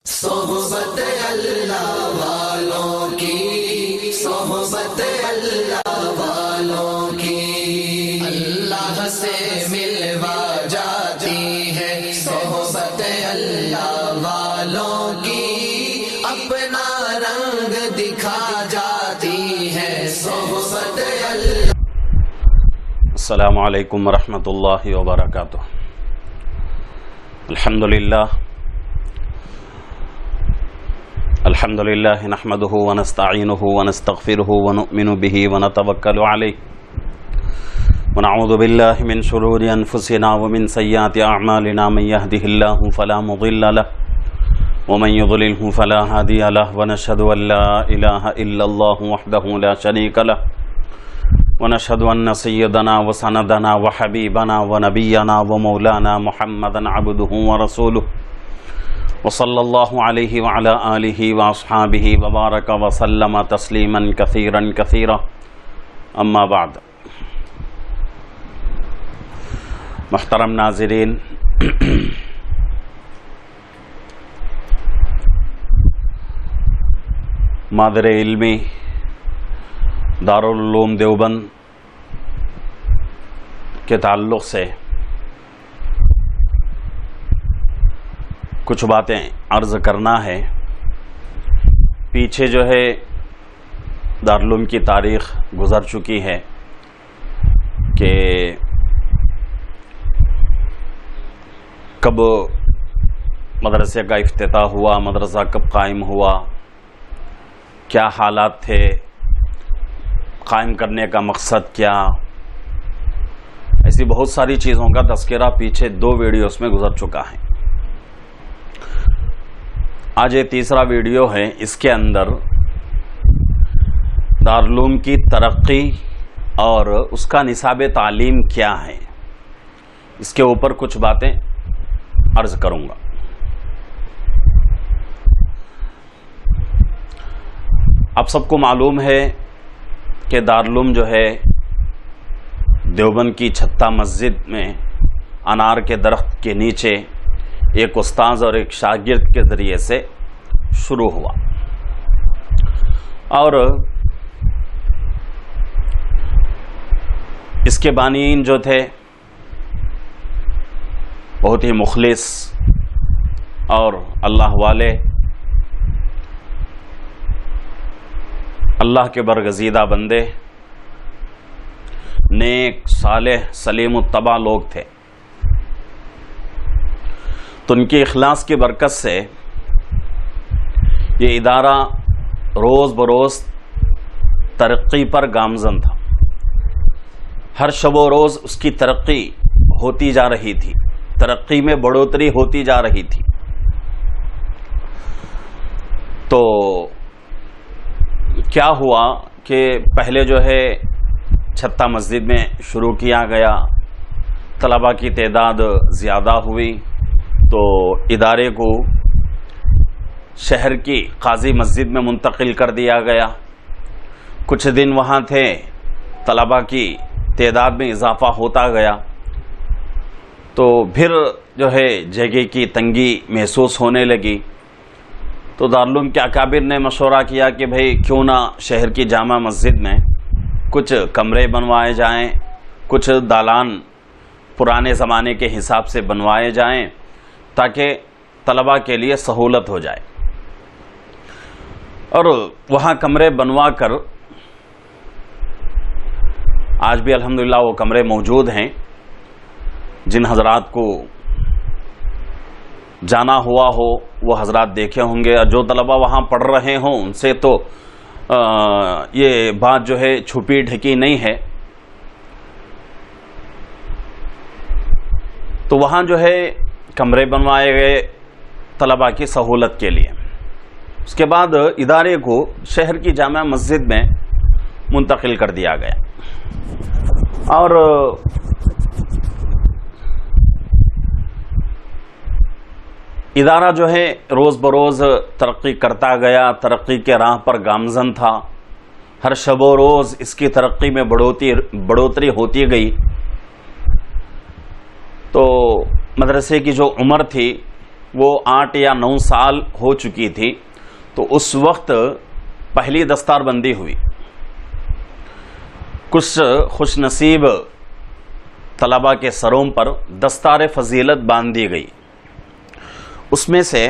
صحبت اللہ والوں کی، صحبت اللہ والوں کی، اللہ سے ملوا جاتی ہے صحبت اللہ والوں کی، اپنا رنگ دکھا جاتی ہے صحبت اللہ۔ السلام علیکم ورحمۃ اللہ وبرکاتہ۔ الحمد للہ نحمده ونستعینه ونستغفره ونؤمن به ونتوکل علیہ ونعوذ باللہ من شرور انفسنا ومن سیئات اعمالنا، من يهده الله فلا مضل له ومن يضلله فلا هادي له، ونشهد ان لا اله الا الله وحده لا شريك له، ونشهد ان سيدنا وسندنا وحبيبنا ونبينا ومولانا محمدا عبده ورسوله، وصلی اللہ علیہ وعلی آلہ واصحابہ وبارک وسلم تسلیما کثیرا کثیرا، اما بعد۔ محترم ناظرین، مادر علمی دارالعلوم دیوبند کے تعلق سے کچھ باتیں عرض کرنا ہے۔ پیچھے جو ہے دارالعلوم کی تاریخ گزر چکی ہے کہ کب مدرسے کا افتتاح ہوا، مدرسہ کب قائم ہوا، کیا حالات تھے، قائم کرنے کا مقصد کیا، ایسی بہت ساری چیزوں کا تذکرہ پیچھے 2 ویڈیوز میں گزر چکا ہے۔ آج یہ تیسرا ویڈیو ہے، اس کے اندر دارالعلوم کی ترقی اور اس کا نصاب تعلیم کیا ہے، اس کے اوپر کچھ باتیں عرض کروں گا۔ آپ سب کو معلوم ہے کہ دارالعلوم جو ہے دیوبند کی چھتہ مسجد میں انار کے درخت کے نیچے ایک استاذ اور ایک شاگرد کے ذریعے سے شروع ہوا، اور اس کے بانیین جو تھے بہت ہی مخلص اور اللہ والے، اللہ کے برگزیدہ بندے، نیک صالح سلیم الطبع لوگ تھے۔ تو ان کی اخلاص کی برکت سے یہ ادارہ روز بروز ترقی پر گامزن تھا، ہر شب و روز اس کی ترقی ہوتی جا رہی تھی، ترقی میں بڑھوتری ہوتی جا رہی تھی۔ تو کیا ہوا کہ پہلے جو ہے چھتہ مسجد میں شروع کیا گیا، طلباء کی تعداد زیادہ ہوئی، تو ادارے کو شہر کی قاضی مسجد میں منتقل کر دیا گیا۔ کچھ دن وہاں تھے، طلباء کی تعداد میں اضافہ ہوتا گیا، تو پھر جو ہے جگہ کی تنگی محسوس ہونے لگی۔ تو دارالعلوم کے اکابر نے مشورہ کیا کہ بھئی کیوں نہ شہر کی جامع مسجد میں کچھ کمرے بنوائے جائیں، کچھ دالان پرانے زمانے کے حساب سے بنوائے جائیں تاکہ طلباء کے لیے سہولت ہو جائے۔ اور وہاں کمرے بنوا کر آج بھی الحمدللہ وہ کمرے موجود ہیں۔ جن حضرات کو جانا ہوا ہو وہ حضرات دیکھے ہوں گے، اور جو طلباء وہاں پڑھ رہے ہوں ان سے تو یہ بات جو ہے چھپی ڈھکی نہیں ہے۔ تو وہاں جو ہے کمرے بنوائے گئے طلباء کی سہولت کے لیے۔ اس کے بعد ادارے کو شہر کی جامع مسجد میں منتقل کر دیا گیا، اور ادارہ جو ہے روز بروز ترقی کرتا گیا، ترقی کے راہ پر گامزن تھا، ہر شب و روز اس کی ترقی میں بڑھوتری ہوتی گئی۔ تو مدرسے کی جو عمر تھی وہ 8 یا 9 سال ہو چکی تھی، تو اس وقت پہلی دستار بندی ہوئی. کچھ خوش نصیب طلباء کے سروں پر دستار فضیلت باندھ دی گئی. اس میں سے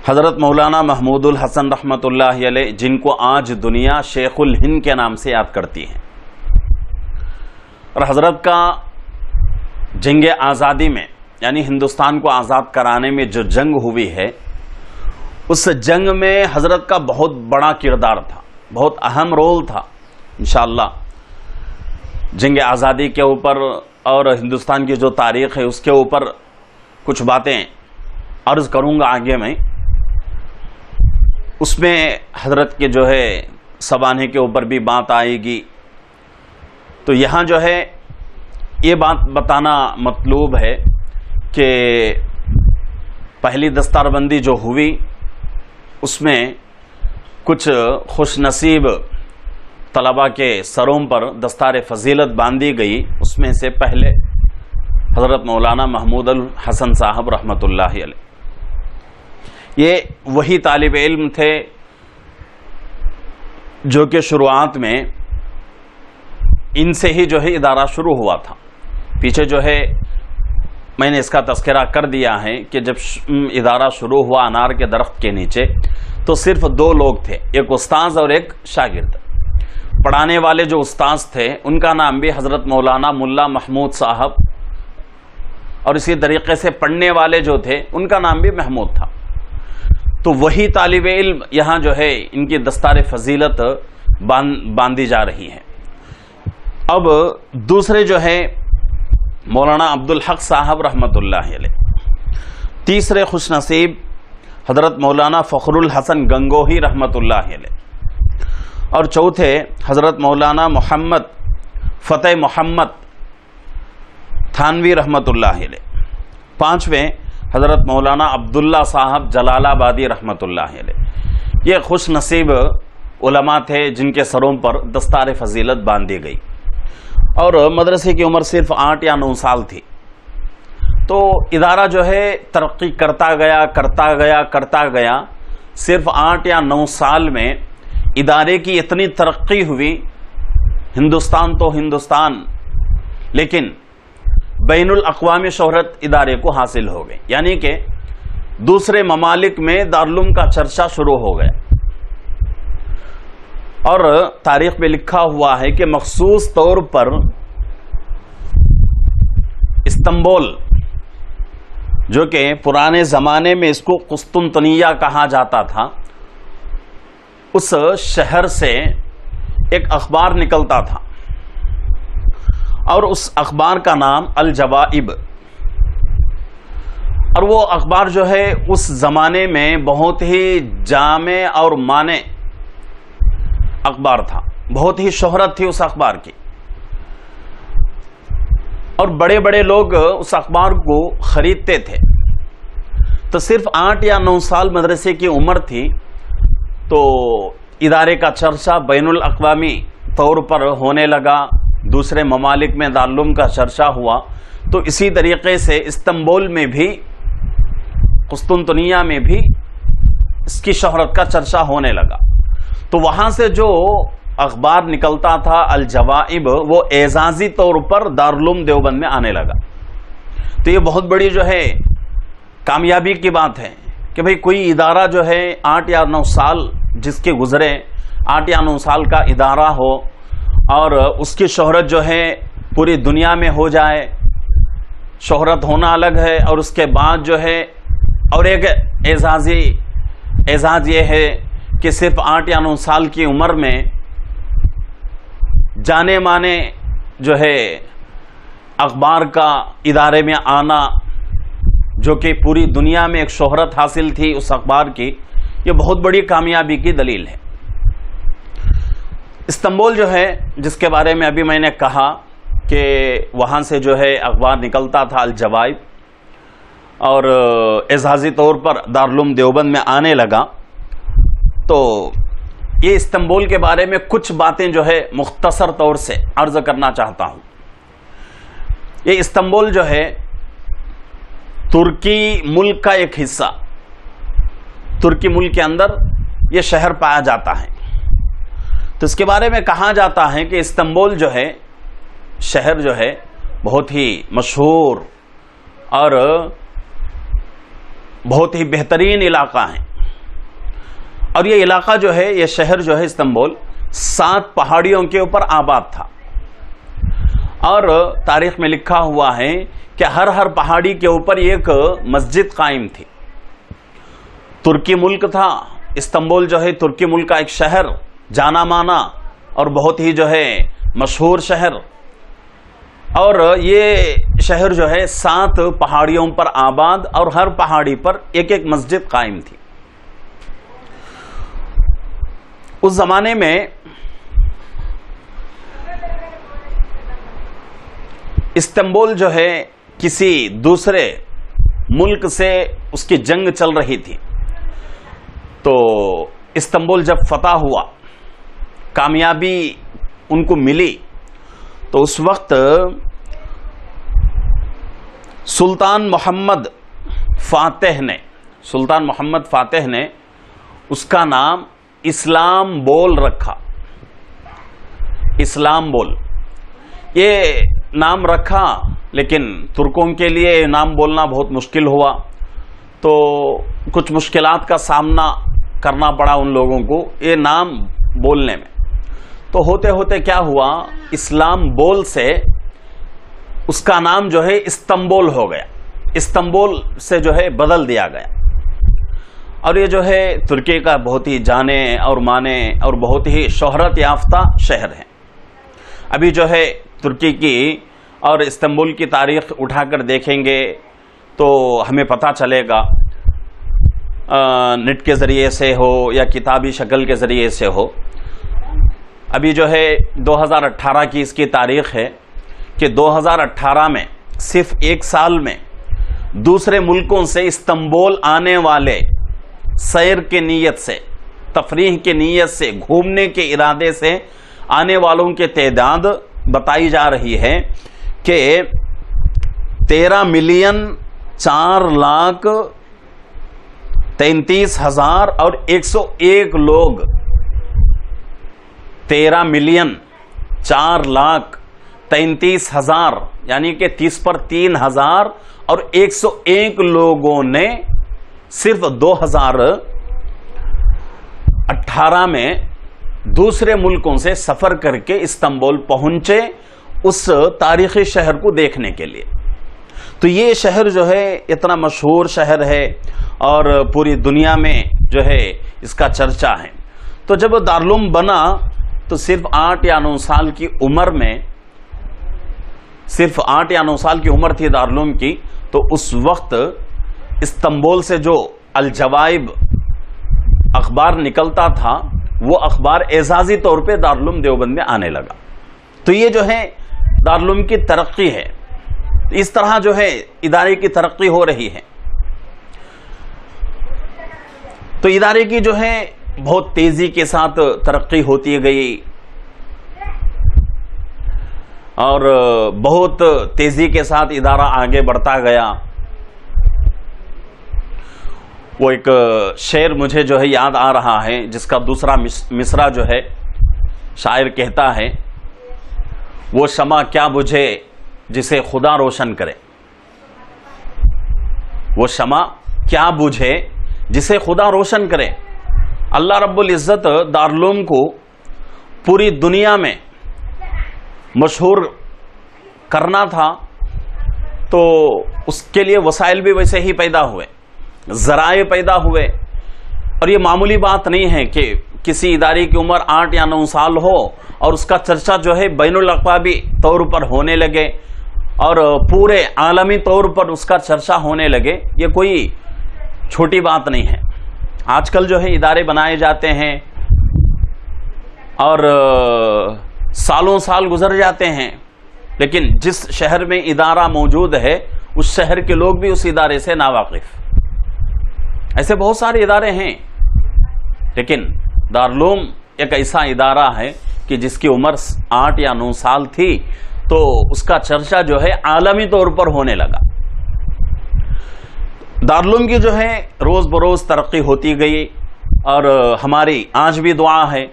حضرت مولانا محمود الحسن رحمۃ اللہ علیہ، جن کو آج دنیا شیخ الہند کے نام سے یاد کرتی ہے، اور حضرت کا جنگ آزادی میں یعنی ہندوستان کو آزاد کرانے میں جو جنگ ہوئی ہے، اس جنگ میں حضرت کا بہت بڑا کردار تھا، بہت اہم رول تھا. انشاءاللہ جنگ آزادی کے اوپر اور ہندوستان کی جو تاریخ ہے اس کے اوپر کچھ باتیں عرض کروں گا آگے میں. اس میں حضرت کے جو ہے سوانح کے اوپر بھی بات آئے گی. تو یہاں جو ہے یہ بات بتانا مطلوب ہے کہ پہلی دستار بندی جو ہوئی اس میں کچھ خوش نصیب طلباء کے سروں پر دستار فضیلت باندھی گئی. اس میں سے پہلے حضرت مولانا محمود الحسن صاحب رحمۃ اللہ علیہ، یہ وہی طالب علم تھے جو کہ شروعات میں ان سے ہی جو ہے ادارہ شروع ہوا تھا. پیچھے جو ہے میں نے اس کا تذکرہ کر دیا ہے کہ جب ادارہ شروع ہوا انار کے درخت کے نیچے تو صرف 2 لوگ تھے، ایک استاذ اور ایک شاگرد. پڑھانے والے جو استاذ تھے ان کا نام بھی حضرت مولانا ملا محمود صاحب، اور اسی طریقے سے پڑھنے والے جو تھے ان کا نام بھی محمود تھا. تو وہی طالب علم یہاں جو ہے ان کی دستار فضیلت باندھی جا رہی ہے. اب دوسرے جو ہے مولانا عبدالحق صاحب رحمۃ اللہ علیہ، تیسرے خوش نصیب حضرت مولانا فخر الحسن گنگوہی رحمۃ اللہ علیہ، اور چوتھے حضرت مولانا محمد فتح محمد تھانوی رحمۃ اللہ علیہ، پانچویں حضرت مولانا عبداللہ صاحب جلال آبادی رحمۃ اللہ علیہ. یہ خوش نصیب علماء تھے جن کے سروں پر دستار فضیلت باندھی گئی. اور مدرسے کی عمر صرف 8 یا 9 سال تھی. تو ادارہ جو ہے ترقی کرتا گیا. صرف 8 یا 9 سال میں ادارے کی اتنی ترقی ہوئی، ہندوستان تو ہندوستان، لیکن بین الاقوامی شہرت ادارے کو حاصل ہو گئی. یعنی کہ دوسرے ممالک میں دارالعلوم کا چرچا شروع ہو گیا. اور تاریخ میں لکھا ہوا ہے کہ مخصوص طور پر استنبول، جو کہ پرانے زمانے میں اس کو قسطنطنیہ کہا جاتا تھا، اس شہر سے ایک اخبار نکلتا تھا اور اس اخبار کا نام الجوائب. اور وہ اخبار جو ہے اس زمانے میں بہت ہی جامع اور مانع اخبار تھا، بہت ہی شہرت تھی اس اخبار کی، اور بڑے بڑے لوگ اس اخبار کو خریدتے تھے. تو صرف 8 یا 9 سال مدرسے کی عمر تھی تو ادارے کا چرچا بین الاقوامی طور پر ہونے لگا، دوسرے ممالک میں دارالعلوم کا چرچا ہوا. تو اسی طریقے سے استنبول میں بھی، قسطنطنیہ میں بھی اس کی شہرت کا چرچا ہونے لگا. تو وہاں سے جو اخبار نکلتا تھا الجوائب، وہ اعزازی طور پر دارالعلوم دیوبند میں آنے لگا. تو یہ بہت بڑی جو ہے کامیابی کی بات ہے کہ بھئی کوئی ادارہ جو ہے 8 یا 9 سال جس کے گزرے، 8 یا 9 سال کا ادارہ ہو اور اس کی شہرت جو ہے پوری دنیا میں ہو جائے. شہرت ہونا الگ ہے، اور اس کے بعد جو ہے اور ایک اعزاز یہ ہے کہ صرف 8 یا 9 سال کی عمر میں جانے مانے جو ہے اخبار کا ادارے میں آنا، جو کہ پوری دنیا میں ایک شہرت حاصل تھی اس اخبار کی، یہ بہت بڑی کامیابی کی دلیل ہے. استنبول جو ہے جس کے بارے میں ابھی میں نے کہا کہ وہاں سے جو ہے اخبار نکلتا تھا الجوائب، اور اعزازی طور پر دارالعلوم دیوبند میں آنے لگا. تو یہ استنبول کے بارے میں کچھ باتیں جو ہے مختصر طور سے عرض کرنا چاہتا ہوں. یہ استنبول جو ہے ترکی ملک کا ایک حصہ، ترکی ملک کے اندر یہ شہر پایا جاتا ہے. تو اس کے بارے میں کہا جاتا ہے کہ استنبول جو ہے شہر جو ہے بہت ہی مشہور اور بہت ہی بہترین علاقہ ہے. اور یہ علاقہ جو ہے، یہ شہر جو ہے استنبول 7 پہاڑیوں کے اوپر آباد تھا. اور تاریخ میں لکھا ہوا ہے کہ ہر پہاڑی کے اوپر ایک مسجد قائم تھی. ترکی ملک تھا استنبول جو ہے، ترکی ملک کا ایک شہر، جانا مانا اور بہت ہی جو ہے مشہور شہر. اور یہ شہر جو ہے 7 پہاڑیوں پر آباد اور ہر پہاڑی پر ایک ایک مسجد قائم تھی. اس زمانے میں استنبول جو ہے کسی دوسرے ملک سے اس کی جنگ چل رہی تھی. تو استنبول جب فتح ہوا، کامیابی ان کو ملی، تو اس وقت سلطان محمد فاتح نے اس کا نام اسلام بول رکھا. اسلام بول یہ نام رکھا، لیکن ترکوں کے لیے نام بولنا بہت مشکل ہوا، تو کچھ مشکلات کا سامنا کرنا پڑا ان لوگوں کو یہ نام بولنے میں. تو ہوتے ہوتے کیا ہوا، اسلام بول سے اس کا نام جو ہے استنبول ہو گیا، استنبول سے جو ہے بدل دیا گیا. اور یہ جو ہے ترکی کا بہت ہی جانے اور مانے اور بہت ہی شہرت یافتہ شہر ہے. ابھی جو ہے ترکی کی اور استنبول کی تاریخ اٹھا کر دیکھیں گے تو ہمیں پتہ چلے گا، نیٹ کے ذریعے سے ہو یا کتابی شکل کے ذریعے سے ہو. ابھی جو ہے 2018 کی اس کی تاریخ ہے کہ 2018 میں صرف 1 سال میں دوسرے ملکوں سے استنبول آنے والے، سیر کے نیت سے، تفریح کے نیت سے، گھومنے کے ارادے سے آنے والوں کی تعداد بتائی جا رہی ہے کہ 13,4,33,000 اور 101 لوگ، 13,4,33,000 یعنی کہ 30 پر 3,000 اور 101 لوگوں نے صرف 2018 میں دوسرے ملکوں سے سفر کر کے استنبول پہنچے اس تاریخی شہر کو دیکھنے کے لیے. تو یہ شہر جو ہے اتنا مشہور شہر ہے اور پوری دنیا میں جو ہے اس کا چرچا ہے. تو جب دارالعلوم بنا تو صرف 8 یا 9 سال کی عمر میں، صرف 8 یا 9 سال کی عمر تھی دارالعلوم کی. تو اس وقت استنبول سے جو الجوائب اخبار نکلتا تھا وہ اخبار اعزازی طور پہ دارالعلوم دیوبند میں آنے لگا. تو یہ جو ہے دارالعلوم کی ترقی ہے. اس طرح جو ہے ادارے کی ترقی ہو رہی ہے. تو ادارے کی جو ہے بہت تیزی کے ساتھ ترقی ہوتی گئی اور بہت تیزی کے ساتھ ادارہ آگے بڑھتا گیا. وہ ایک شعر مجھے جو ہے یاد آ رہا ہے جس کا دوسرا مصرع جو ہے شاعر کہتا ہے، وہ شمع کیا بجھے جسے خدا روشن کرے. وہ شمع کیا بجھے جسے خدا روشن کرے. اللہ رب العزت دارالعلوم کو پوری دنیا میں مشہور کرنا تھا تو اس کے لیے وسائل بھی ویسے ہی پیدا ہوئے، ذرائع پیدا ہوئے. اور یہ معمولی بات نہیں ہے کہ کسی ادارے کی عمر 8 یا 9 سال ہو اور اس کا چرچا جو ہے بین الاقوامی طور پر ہونے لگے اور پورے عالمی طور پر اس کا چرچا ہونے لگے. یہ کوئی چھوٹی بات نہیں ہے. آج کل جو ہے ادارے بنائے جاتے ہیں اور سالوں سال گزر جاتے ہیں، لیکن جس شہر میں ادارہ موجود ہے اس شہر کے لوگ بھی اس ادارے سے ناواقف. ایسے بہت سارے ادارے ہیں، لیکن دارالعلوم ایک ایسا ادارہ ہے کہ جس کی عمر 8 یا 9 سال تھی تو اس کا چرچا جو ہے عالمی طور پر ہونے لگا. دارالعلوم کی جو ہے روز بروز ترقی ہوتی گئی، اور ہماری آج بھی دعا ہے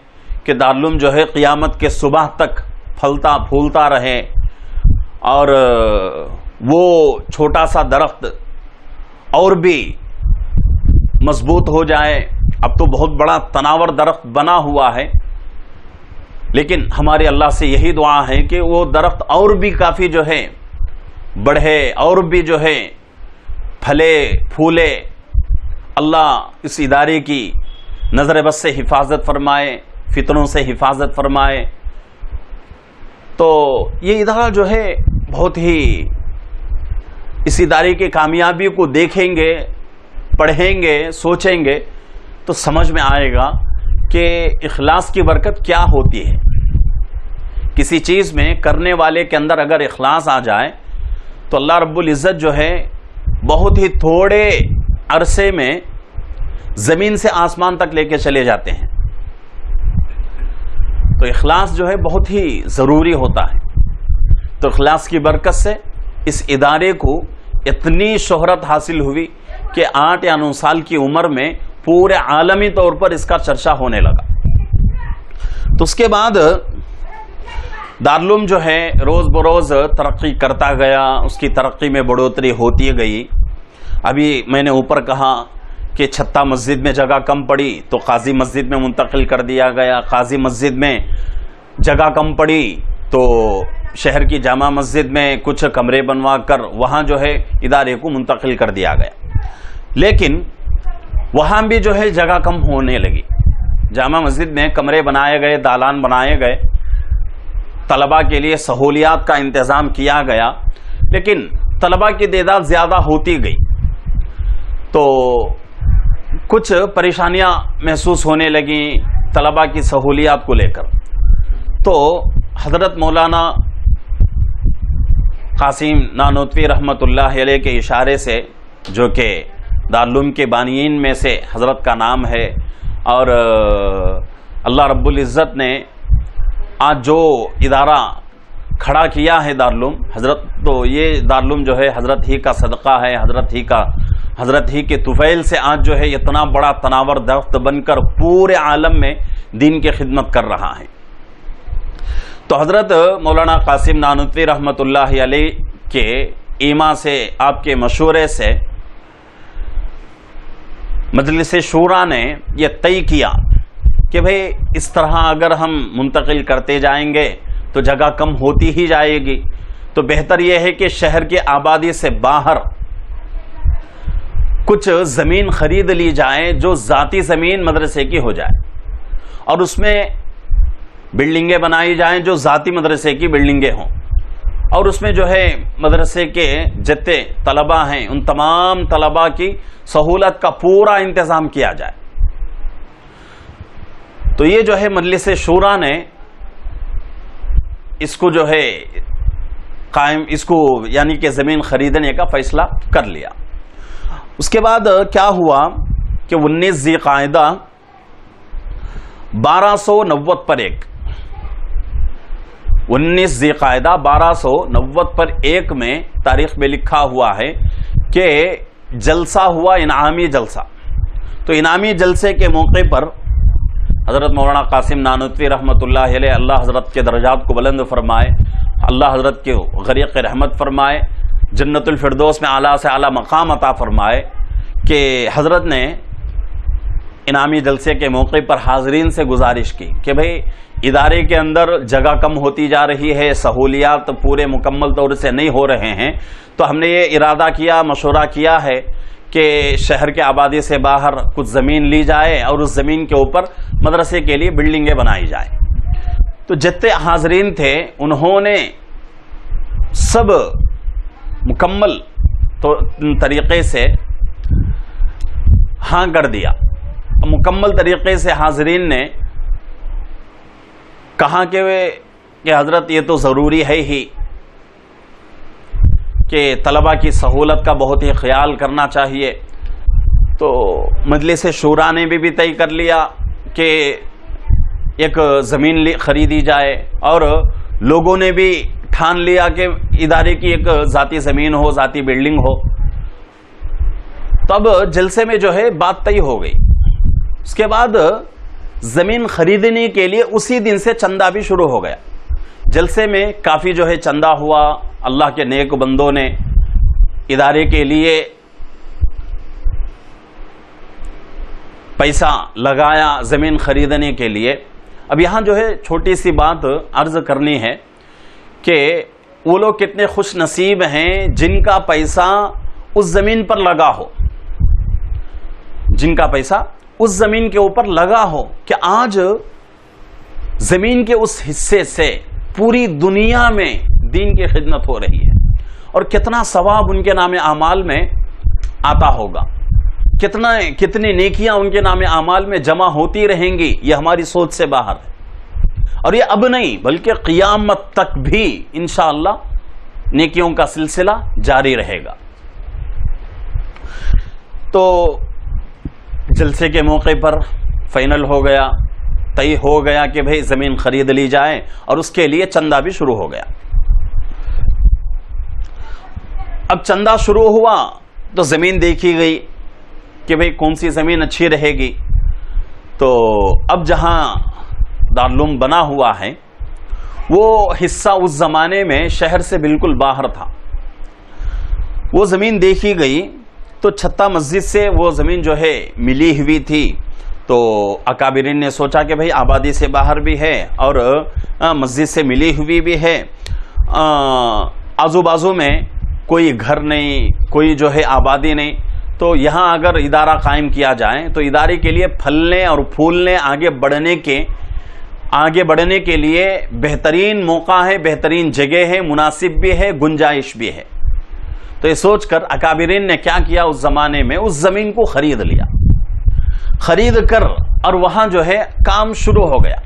کہ دارالعلوم جو ہے قیامت کے صبح تک پھلتا پھولتا رہے، اور وہ چھوٹا سا درخت اور بھی مضبوط ہو جائے۔ اب تو بہت بڑا تناور درخت بنا ہوا ہے، لیکن ہمارے اللہ سے یہی دعا ہے کہ وہ درخت اور بھی کافی جو ہے بڑھے، اور بھی جو ہے پھلے پھولے۔ اللہ اس ادارے کی نظر بد سے حفاظت فرمائے، فتنوں سے حفاظت فرمائے۔ تو یہ ادارہ جو ہے بہت ہی، اس ادارے کی کامیابی کو دیکھیں گے، پڑھیں گے، سوچیں گے تو سمجھ میں آئے گا کہ اخلاص کی برکت کیا ہوتی ہے۔ کسی چیز میں کرنے والے کے اندر اگر اخلاص آ جائے تو اللہ رب العزت جو ہے بہت ہی تھوڑے عرصے میں زمین سے آسمان تک لے کے چلے جاتے ہیں۔ تو اخلاص جو ہے بہت ہی ضروری ہوتا ہے۔ تو اخلاص کی برکت سے اس ادارے کو اتنی شہرت حاصل ہوئی کہ 8 یا 9 سال کی عمر میں پورے عالمی طور پر اس کا چرچا ہونے لگا۔ تو اس کے بعد دارالعلوم جو ہے روز بروز ترقی کرتا گیا، اس کی ترقی میں بڑھوتری ہوتی گئی۔ ابھی میں نے اوپر کہا کہ چھتہ مسجد میں جگہ کم پڑی تو قاضی مسجد میں منتقل کر دیا گیا، قاضی مسجد میں جگہ کم پڑی تو شہر کی جامع مسجد میں کچھ کمرے بنوا کر وہاں جو ہے ادارے کو منتقل کر دیا گیا۔ لیکن وہاں بھی جو ہے جگہ کم ہونے لگی۔ جامع مسجد میں کمرے بنائے گئے، دالان بنائے گئے، طلباء کے لیے سہولیات کا انتظام کیا گیا، لیکن طلباء کی تعداد زیادہ ہوتی گئی تو کچھ پریشانیاں محسوس ہونے لگیں طلباء کی سہولیات کو لے کر۔ تو حضرت مولانا قاسم نانوتوی رحمۃ اللہ علیہ کے اشارے سے، جو کہ دارالعلوم کے بانیین میں سے حضرت کا نام ہے، اور اللہ رب العزت نے آج جو ادارہ کھڑا کیا ہے دارالعلوم حضرت، تو یہ دارالعلوم جو ہے حضرت ہی کا صدقہ ہے، حضرت ہی کے طفیل سے آج جو ہے اتنا بڑا تناور درخت بن کر پورے عالم میں دین کی خدمت کر رہا ہے۔ تو حضرت مولانا قاسم نانوتوی رحمۃ اللہ علیہ کے ایما سے، آپ کے مشورے سے مجلس شورا نے یہ طے کیا کہ بھئی اس طرح اگر ہم منتقل کرتے جائیں گے تو جگہ کم ہوتی ہی جائے گی، تو بہتر یہ ہے کہ شہر کی آبادی سے باہر کچھ زمین خرید لی جائے جو ذاتی زمین مدرسے کی ہو جائے، اور اس میں بلڈنگیں بنائی جائیں جو ذاتی مدرسے کی بلڈنگیں ہوں، اور اس میں جو ہے مدرسے کے جتنے طلباء ہیں ان تمام طلباء کی سہولت کا پورا انتظام کیا جائے۔ تو یہ جو ہے مجلس شورا نے اس کو جو ہے قائم، اس کو یعنی کہ زمین خریدنے کا فیصلہ کر لیا۔ اس کے بعد کیا ہوا کہ 19 ذی قعدہ 1290 پر 19 ذی قعدہ 1290 پر 1 میں تاریخ میں لکھا ہوا ہے کہ جلسہ ہوا، انعامی جلسہ۔ تو انعامی جلسے کے موقع پر حضرت مولانا قاسم نانوتوی رحمۃ اللہ علیہ، اللہ حضرت کے درجات کو بلند فرمائے، اللہ حضرت کے غریق رحمت فرمائے، جنت الفردوس میں اعلیٰ سے اعلیٰ مقام عطا فرمائے، کہ حضرت نے انعامی جلسے کے موقع پر حاضرین سے گزارش کی کہ بھئی ادارے کے اندر جگہ کم ہوتی جا رہی ہے، سہولیات پورے مکمل طور سے نہیں ہو رہے ہیں، تو ہم نے یہ ارادہ کیا، مشورہ کیا ہے کہ شہر کے آبادی سے باہر کچھ زمین لی جائے اور اس زمین کے اوپر مدرسے کے لیے بلڈنگیں بنائی جائیں۔ تو جتنے حاضرین تھے انہوں نے سب مکمل طریقے سے ہاں کر دیا۔ مکمل طریقے سے حاضرین نے کہا کہ حضرت یہ تو ضروری ہے ہی کہ طلباء کی سہولت کا بہت ہی خیال کرنا چاہیے۔ تو مجلس شورا نے بھی طے کر لیا کہ ایک زمین خریدی جائے، اور لوگوں نے بھی ٹھان لیا کہ ادارے کی ایک ذاتی زمین ہو، ذاتی بلڈنگ ہو۔ تو اب جلسے میں جو ہے بات طے ہو گئی. اس کے بعد زمین خریدنے کے لیے اسی دن سے چندہ بھی شروع ہو گیا. جلسے میں کافی جو ہے چندہ ہوا. اللہ کے نیک بندوں نے ادارے کے لیے پیسہ لگایا زمین خریدنے کے لیے. اب یہاں جو ہے چھوٹی سی بات عرض کرنی ہے کہ وہ لوگ کتنے خوش نصیب ہیں جن کا پیسہ اس زمین پر لگا ہو، جن کا پیسہ اس زمین کے اوپر لگا ہو کہ آج زمین کے اس حصے سے پوری دنیا میں دین کی خدمت ہو رہی ہے. اور کتنا ثواب ان کے نام اعمال میں آتا ہوگا، کتنی نیکیاں ان کے نام اعمال میں جمع ہوتی رہیں گی. یہ ہماری سوچ سے باہر ہے. اور یہ اب نہیں بلکہ قیامت تک بھی انشاءاللہ نیکیوں کا سلسلہ جاری رہے گا. تو جلسے کے موقع پر فائنل ہو گیا، طے ہو گیا کہ بھئی زمین خرید لی جائے اور اس کے لیے چندہ بھی شروع ہو گیا. اب چندہ شروع ہوا تو زمین دیکھی گئی کہ بھئی کون سی زمین اچھی رہے گی. تو اب جہاں دارالعلوم بنا ہوا ہے وہ حصہ اس زمانے میں شہر سے بالکل باہر تھا. وہ زمین دیکھی گئی تو چھتہ مسجد سے وہ زمین جو ہے ملی ہوئی تھی. تو اکابرین نے سوچا کہ بھئی آبادی سے باہر بھی ہے اور مسجد سے ملی ہوئی بھی ہے، آزو بازو میں کوئی گھر نہیں، کوئی جو ہے آبادی نہیں. تو یہاں اگر ادارہ قائم کیا جائے تو ادارے کے لیے پھلنے اور پھولنے آگے بڑھنے کے لیے بہترین موقع ہے، بہترین جگہ ہے، مناسب بھی ہے، گنجائش بھی ہے. تو یہ سوچ کر اکابرین نے کیا کیا، اس زمانے میں اس زمین کو خرید لیا. خرید کر اور وہاں جو ہے کام شروع ہو گیا.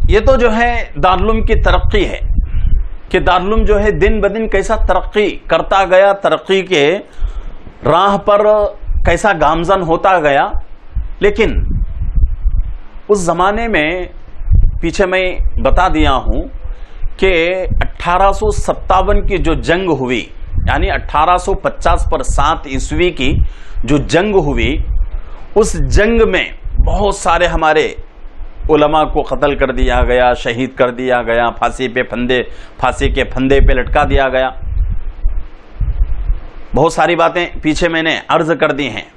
یہ تو جو ہے دارالعلوم کی ترقی ہے کہ دارالعلوم جو ہے دن بدن کیسا ترقی کرتا گیا، ترقی کے راہ پر کیسا گامزن ہوتا گیا. لیکن اس زمانے میں پیچھے میں بتا دیا ہوں کہ 1857 کی جو جنگ ہوئی، یعنی 1850 پر 7 عیسوی کی جو جنگ ہوئی، اس جنگ میں بہت سارے ہمارے علماء کو قتل کر دیا گیا، شہید کر دیا گیا، پھانسی کے پھندے پہ لٹکا دیا گیا. بہت ساری باتیں پیچھے میں نے عرض کر دی ہیں.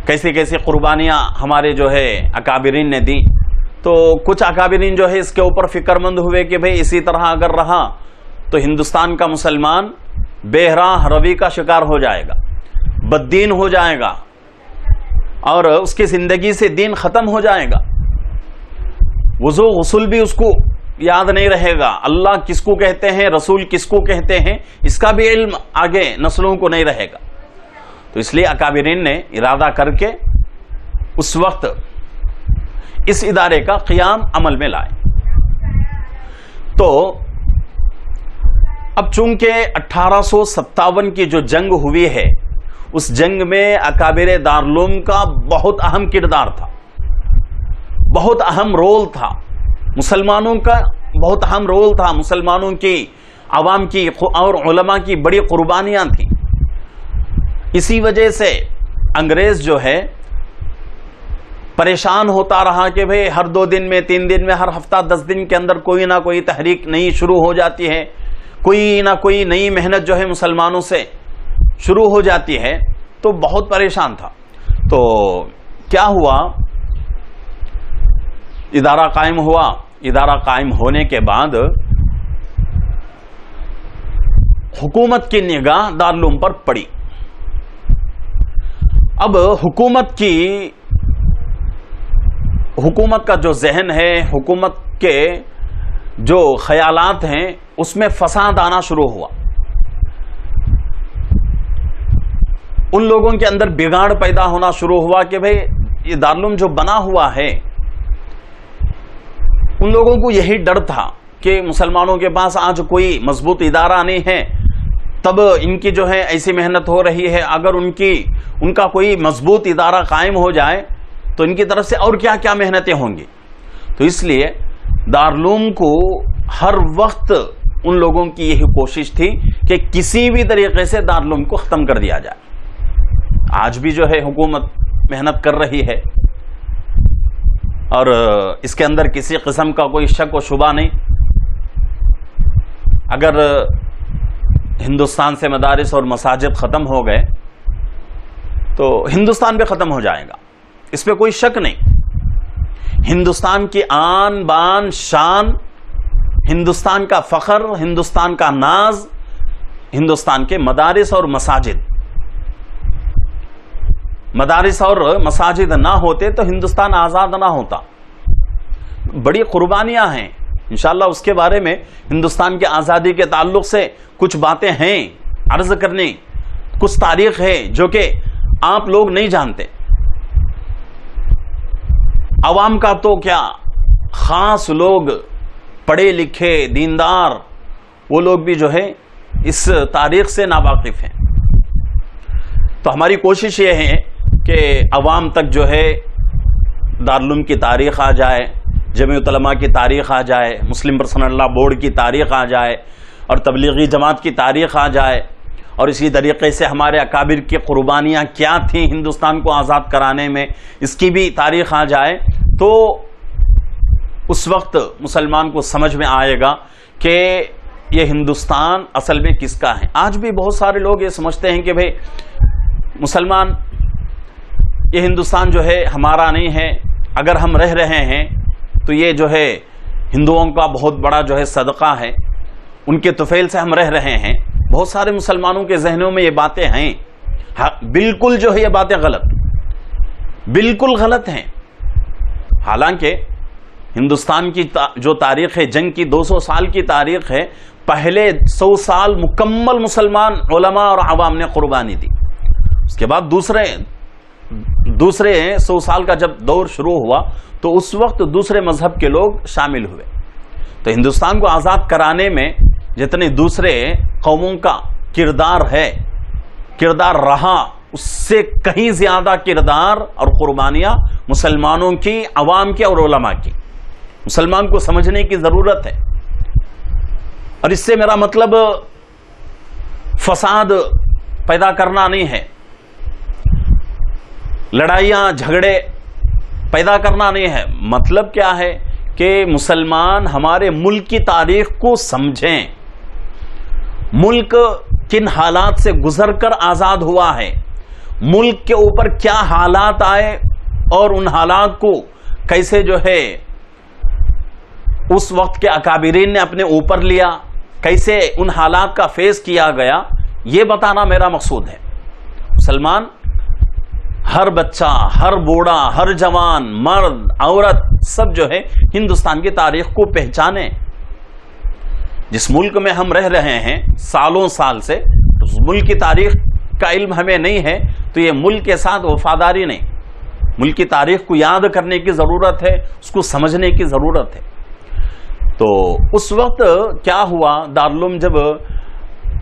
کیسی کیسی قربانیاں ہمارے جو ہے اکابرین نے دی. تو کچھ اکابرین جو ہے اس کے اوپر فکر مند ہوئے کہ بھئی اسی طرح اگر رہا تو ہندوستان کا مسلمان بے راہ روی کا شکار ہو جائے گا، بددین ہو جائے گا اور اس کی زندگی سے دین ختم ہو جائے گا. وضو غسل بھی اس کو یاد نہیں رہے گا، اللہ کس کو کہتے ہیں، رسول کس کو کہتے ہیں، اس کا بھی علم آگے نسلوں کو نہیں رہے گا. تو اس لیے اکابرین نے ارادہ کر کے اس وقت اس ادارے کا قیام عمل میں لائے. تو اب چونکہ 1857 کی جو جنگ ہوئی ہے، اس جنگ میں اکابر دارالعلوم کا بہت اہم کردار تھا، بہت اہم رول تھا. مسلمانوں کا بہت اہم رول تھا، مسلمانوں کی، عوام کی اور علماء کی بڑی قربانیاں تھیں. اسی وجہ سے انگریز جو ہے پریشان ہوتا رہا کہ بھئی ہر 2 دن میں، 3 دن میں، ہر ہفتہ 10 دن کے اندر کوئی نہ کوئی تحریک نئی شروع ہو جاتی ہے، کوئی نہ کوئی نئی محنت جو ہے مسلمانوں سے شروع ہو جاتی ہے. تو بہت پریشان تھا. تو کیا ہوا، ادارہ قائم ہوا. ادارہ قائم ہونے کے بعد حکومت کی نگاہ دارالعلوم پر پڑی. اب حکومت کا جو ذہن ہے، حکومت کے جو خیالات ہیں، اس میں فساد آنا شروع ہوا. ان لوگوں کے اندر بگاڑ پیدا ہونا شروع ہوا کہ بھئی یہ دارالعلوم جو بنا ہوا ہے، ان لوگوں کو یہی ڈر تھا کہ مسلمانوں کے پاس آج کوئی مضبوط ادارہ نہیں ہے، تب ان کی جو ہے ایسی محنت ہو رہی ہے، اگر ان کا کوئی مضبوط ادارہ قائم ہو جائے تو ان کی طرف سے اور کیا کیا محنتیں ہوں گی. تو اس لیے دارالعلوم کو ہر وقت ان لوگوں کی یہی کوشش تھی کہ کسی بھی طریقے سے دارالعلوم کو ختم کر دیا جائے. آج بھی جو ہے حکومت محنت کر رہی ہے اور اس کے اندر کسی قسم کا کوئی شک و شبہ نہیں. اگر ہندوستان سے مدارس اور مساجد ختم ہو گئے تو ہندوستان بھی ختم ہو جائے گا، اس پہ کوئی شک نہیں. ہندوستان کی آن بان شان، ہندوستان کا فخر، ہندوستان کا ناز، ہندوستان کے مدارس اور مساجد. مدارس اور مساجد نہ ہوتے تو ہندوستان آزاد نہ ہوتا. بڑی قربانیاں ہیں انشاءاللہ، اس کے بارے میں ہندوستان کی آزادی کے تعلق سے کچھ باتیں ہیں عرض کرنے، کچھ تاریخ ہے جو کہ آپ لوگ نہیں جانتے. عوام کا تو کیا، خاص لوگ پڑھے لکھے دیندار وہ لوگ بھی جو ہے اس تاریخ سے ناواقف ہیں. تو ہماری کوشش یہ ہے کہ عوام تک جو ہے دارالعلوم کی تاریخ آ جائے، جمیعت علماء کی تاریخ آ جائے، مسلم پرسنل لا بورڈ کی تاریخ آ جائے اور تبلیغی جماعت کی تاریخ آ جائے، اور اسی طریقے سے ہمارے اکابر کی قربانیاں کیا تھیں ہندوستان کو آزاد کرانے میں، اس کی بھی تاریخ آ جائے. تو اس وقت مسلمان کو سمجھ میں آئے گا کہ یہ ہندوستان اصل میں کس کا ہے. آج بھی بہت سارے لوگ یہ سمجھتے ہیں کہ بھئی مسلمان یہ ہندوستان جو ہے ہمارا نہیں ہے، اگر ہم رہ رہے ہیں تو یہ جو ہے ہندوؤں کا بہت بڑا جو ہے صدقہ ہے، ان کے طفیل سے ہم رہ رہے ہیں. بہت سارے مسلمانوں کے ذہنوں میں یہ باتیں ہیں. بالکل جو ہے یہ باتیں بالکل غلط ہیں. حالانکہ ہندوستان کی جو تاریخ ہے، جنگ کی 200 سال کی تاریخ ہے، پہلے 100 سال مکمل مسلمان علماء اور عوام نے قربانی دی. اس کے بعد دوسرے 100 سال کا جب دور شروع ہوا تو اس وقت دوسرے مذہب کے لوگ شامل ہوئے. تو ہندوستان کو آزاد کرانے میں جتنے دوسرے قوموں کا کردار رہا، اس سے کہیں زیادہ کردار اور قربانیاں مسلمانوں کی، عوام کی اور علماء کی. مسلمان کو سمجھنے کی ضرورت ہے. اور اس سے میرا مطلب فساد پیدا کرنا نہیں ہے، لڑائیاں جھگڑے پیدا کرنا نہیں ہے. مطلب کیا ہے کہ مسلمان ہمارے ملک کی تاریخ کو سمجھیں، ملک کن حالات سے گزر کر آزاد ہوا ہے، ملک کے اوپر کیا حالات آئے اور ان حالات کو کیسے جو ہے اس وقت کے اکابرین نے اپنے اوپر لیا، کیسے ان حالات کا فیس کیا گیا، یہ بتانا میرا مقصود ہے. مسلمان ہر بچہ، ہر بوڑھا، ہر جوان، مرد، عورت سب جو ہے ہندوستان کی تاریخ کو پہچانے. جس ملک میں ہم رہ رہے ہیں سالوں سال سے، اس ملک کی تاریخ کا علم ہمیں نہیں ہے تو یہ ملک کے ساتھ وفاداری نہیں. ملک کی تاریخ کو یاد کرنے کی ضرورت ہے، اس کو سمجھنے کی ضرورت ہے. تو اس وقت کیا ہوا، دارالعلوم جب